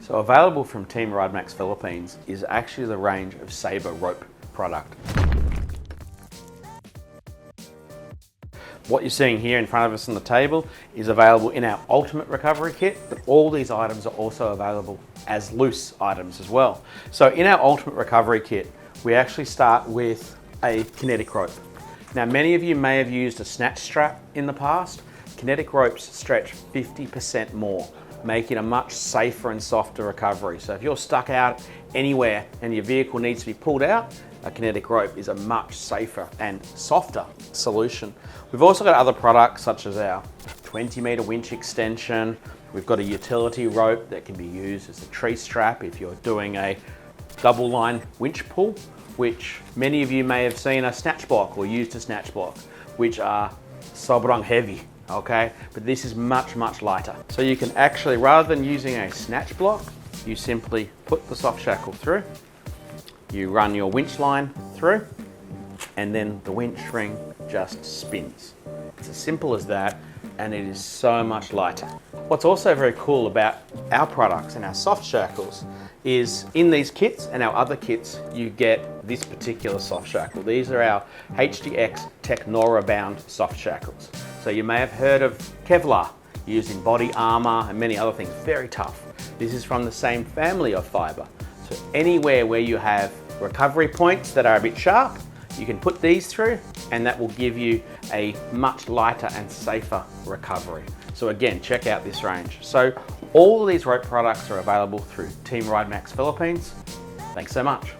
So available from Team RideMax Philippines is actually the range of SABER rope product. What you're seeing here in front of us on the table is available in our Ultimate Recovery Kit, but all these items are also available as loose items as well. So in our Ultimate Recovery Kit, we actually start with a kinetic rope. Now, many of you may have used a snatch strap in the past. Kinetic ropes stretch 50% more, making a much safer and softer recovery. So if you're stuck out anywhere and your vehicle needs to be pulled out, a kinetic rope is a much safer and softer solution. We've also got other products such as our 20-meter winch extension. We've got a utility rope that can be used as a tree strap if you're doing a double line winch pull, which many of you may have seen a snatch block or used a snatch block, which are sobrang heavy, okay? But this is much, much lighter. So you can actually, rather than using a snatch block, you simply put the soft shackle through, you run your winch line through, and then the winch ring just spins. It's as simple as that, and it is so much lighter. What's also very cool about our products and our soft shackles is in these kits and our other kits, you get this particular soft shackle. These are our HDX Technora bound soft shackles. So you may have heard of Kevlar used in body armor and many other things, very tough. This is from the same family of fiber. So anywhere where you have recovery points that are a bit sharp, you can put these through and that will give you a much lighter and safer recovery. So again, check out this range. So all of these rope products are available through Team RideMax Philippines. Thanks so much.